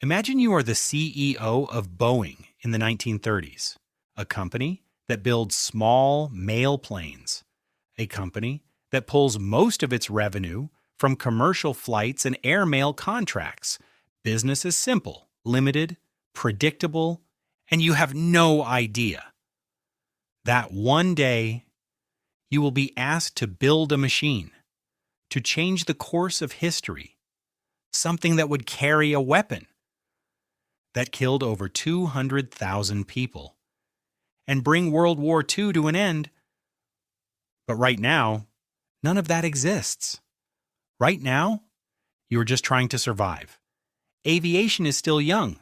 Imagine you are the CEO of Boeing in the 1930s, a company that builds small mail planes, a company that pulls most of its revenue from commercial flights and airmail contracts. Business is simple, limited, predictable, and you have no idea that one day you will be asked to build a machine to change the course of history, something that would carry a weapon that killed over 200,000 people and bring World War II to an end. But right now, none of that exists. Right now, you are just trying to survive. Aviation is still young,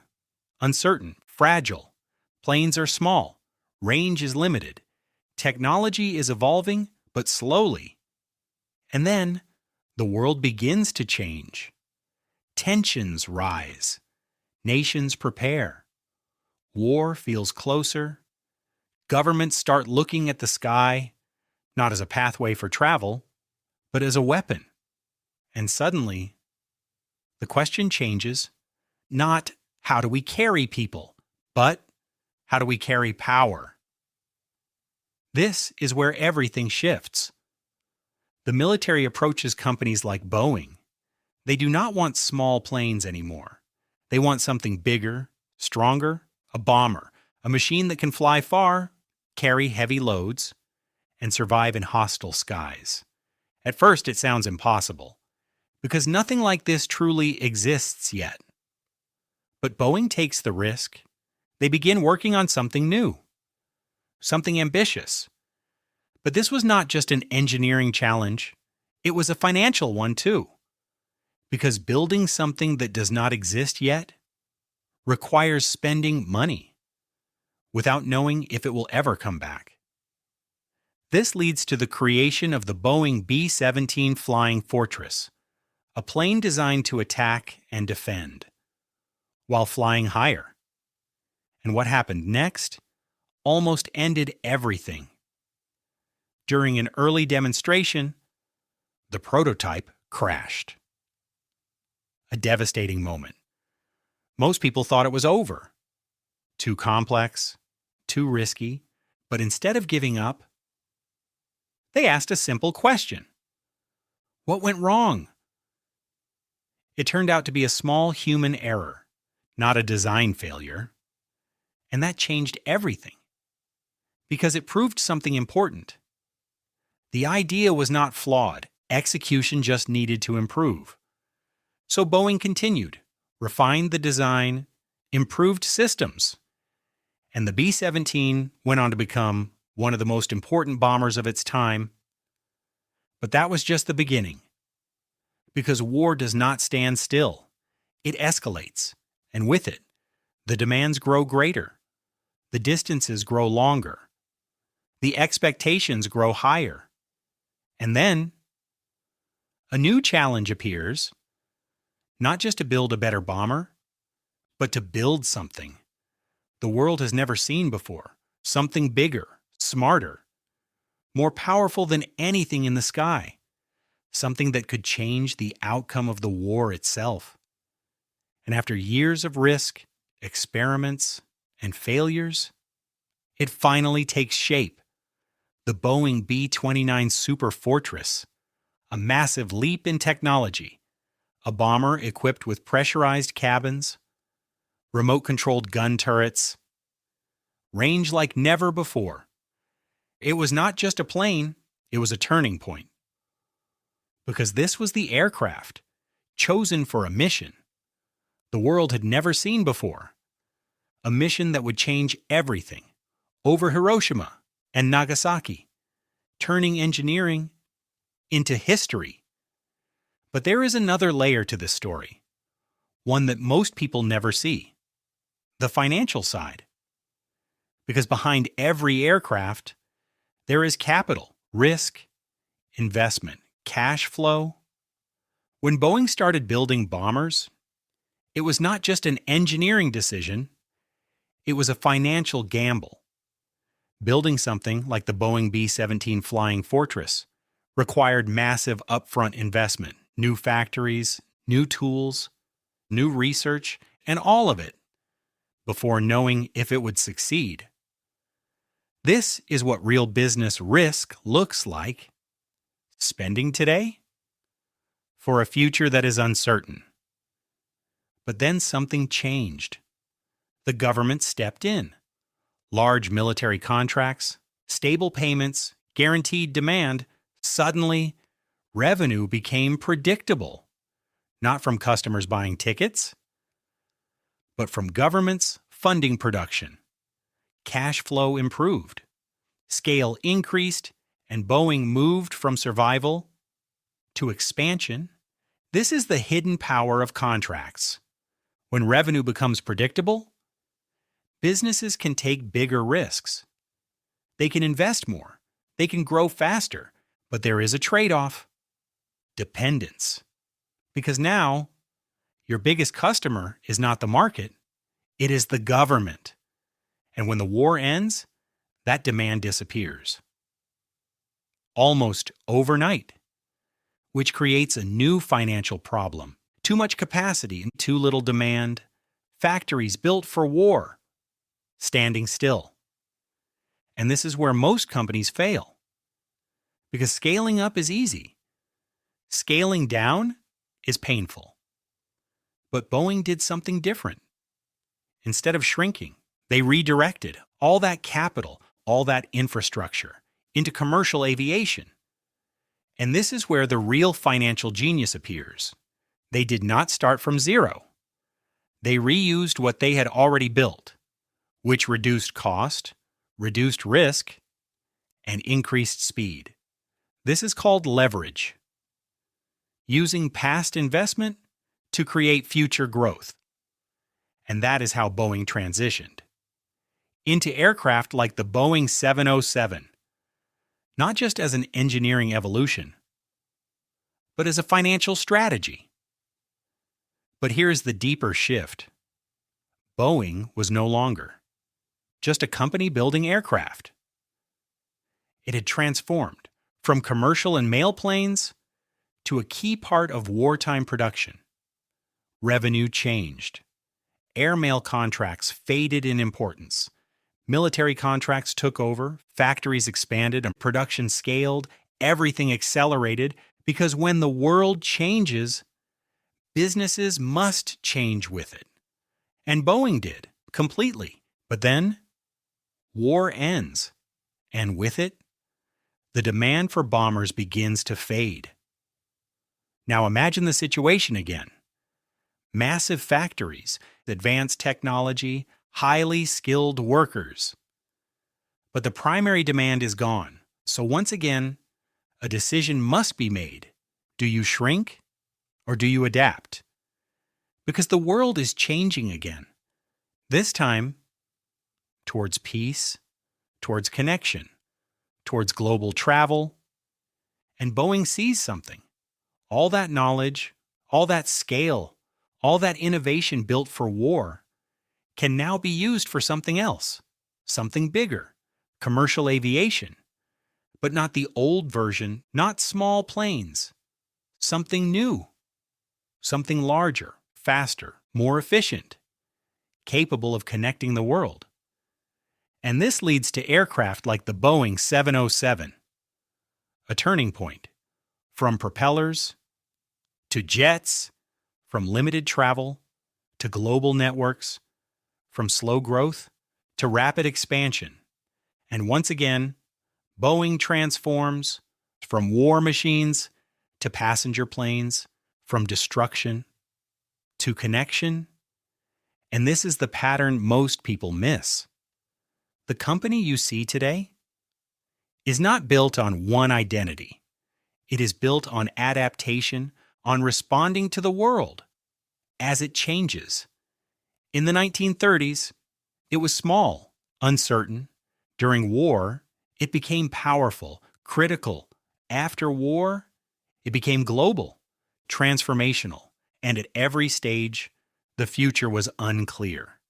uncertain, fragile. Planes are small. Range is limited. Technology is evolving, but slowly. And then, the world begins to change. Tensions rise. Nations prepare. War feels closer. Governments start looking at the sky, not as a pathway for travel, but as a weapon. And suddenly, the question changes, not how do we carry people, but how do we carry power? This is where everything shifts. The military approaches companies like Boeing. They do not want small planes anymore. They want something bigger, stronger, a bomber, a machine that can fly far, carry heavy loads, and survive in hostile skies. At first, it sounds impossible, because nothing like this truly exists yet. But Boeing takes the risk. They begin working on something new, something ambitious. But this was not just an engineering challenge, it was a financial one too. Because building something that does not exist yet requires spending money without knowing if it will ever come back. This leads to the creation of the Boeing B-29 Flying Fortress, a plane designed to attack and defend while flying higher. And what happened next almost ended everything. During an early demonstration, the prototype crashed. A devastating moment. Most people thought it was over. Too complex, too risky, but instead of giving up, they asked a simple question. What went wrong? It turned out to be a small human error, not a design failure. And that changed everything, because it proved something important. The idea was not flawed, execution just needed to improve. So Boeing continued, refined the design, improved systems, and the B-17 went on to become one of the most important bombers of its time. But that was just the beginning, because war does not stand still. It escalates, and with it, the demands grow greater. The distances grow longer. The expectations grow higher. And then, a new challenge appears, not just to build a better bomber, but to build something the world has never seen before, something bigger, smarter, more powerful than anything in the sky, something that could change the outcome of the war itself. And after years of risk, experiments, and failures, it finally takes shape. The Boeing B-29 Superfortress, a massive leap in technology, a bomber equipped with pressurized cabins, remote-controlled gun turrets, range like never before. It was not just a plane, it was a turning point. Because this was the aircraft chosen for a mission the world had never seen before. A mission that would change everything over Hiroshima and Nagasaki, turning engineering into history. But there is another layer to this story, one that most people never see: the financial side. Because behind every aircraft, there is capital, risk, investment, cash flow. When Boeing started building bombers, it was not just an engineering decision, it was a financial gamble. Building something like the Boeing B-17 Flying Fortress required massive upfront investment, new factories, new tools, new research, and all of it, before knowing if it would succeed. This is what real business risk looks like. Spending today for a future that is uncertain. But then something changed. The government stepped in. Large military contracts, stable payments, guaranteed demand. Suddenly, revenue became predictable. Not from customers buying tickets, but from governments funding production. Cash flow improved. Scale increased, and Boeing moved from survival to expansion. This is the hidden power of contracts. When revenue becomes predictable, businesses can take bigger risks. They can invest more. They can grow faster. But there is a trade-off: dependence. Because now, your biggest customer is not the market, it is the government. And when the war ends, that demand disappears. Almost overnight, which creates a new financial problem. Too much capacity and too little demand. Factories built for war, standing still. And this is where most companies fail. Because scaling up is easy. Scaling down is painful. But Boeing did something different. Instead of shrinking, they redirected all that capital, all that infrastructure, into commercial aviation. And this is where the real financial genius appears. They did not start from zero. They reused what they had already built, which reduced cost, reduced risk, and increased speed. This is called leverage. Using past investment to create future growth. And that is how Boeing transitioned into aircraft like the Boeing 707, not just as an engineering evolution, but as a financial strategy. But here's the deeper shift. Boeing was no longer just a company building aircraft. It had transformed from commercial and mail planes to a key part of wartime production. Revenue changed. Airmail contracts faded in importance. Military contracts took over, factories expanded, and production scaled. Everything accelerated because when the world changes, businesses must change with it. And Boeing did, completely. But then, war ends. And with it, the demand for bombers begins to fade. Now imagine the situation again. Massive factories, advanced technology, highly skilled workers. But the primary demand is gone. So once again, a decision must be made. Do you shrink or do you adapt? Because the world is changing again. This time, towards peace, towards connection, towards global travel. And Boeing sees something. All that knowledge, all that scale, all that innovation built for war can now be used for something else, something bigger, commercial aviation. But not the old version, not small planes. Something new, something larger, faster, more efficient, capable of connecting the world. And this leads to aircraft like the Boeing 707, a turning point from propellers to jets, from limited travel to global networks, from slow growth to rapid expansion. And once again, Boeing transforms from war machines to passenger planes, from destruction to connection. And this is the pattern most people miss. The company you see today is not built on one identity. It is built on adaptation, on responding to the world as it changes. In the 1930s, it was small, uncertain. During war, it became powerful, critical. After war, it became global, transformational. And at every stage, the future was unclear.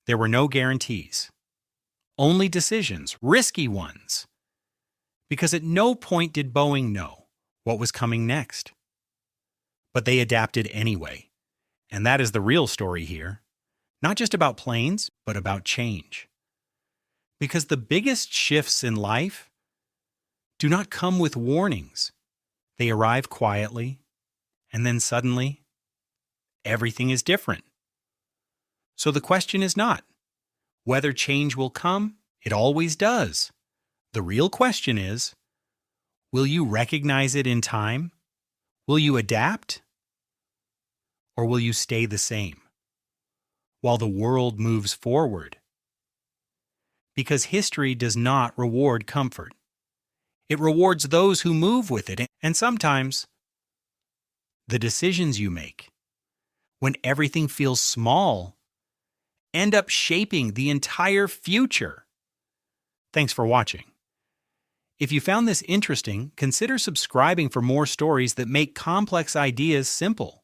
There were no guarantees. Only decisions, risky ones. Because at no point did Boeing know what was coming next. But they adapted anyway. And that is the real story here. Not just about planes, but about change. Because the biggest shifts in life do not come with warnings. They arrive quietly, and then suddenly, everything is different. So the question is not whether change will come, it always does. The real question is, will you recognize it in time? Will you adapt? Or will you stay the same while the world moves forward? Because history does not reward comfort. It rewards those who move with it, and sometimes the decisions you make, when everything feels small, end up shaping the entire future. Thanks for watching. If you found this interesting, consider subscribing for more stories that make complex ideas simple.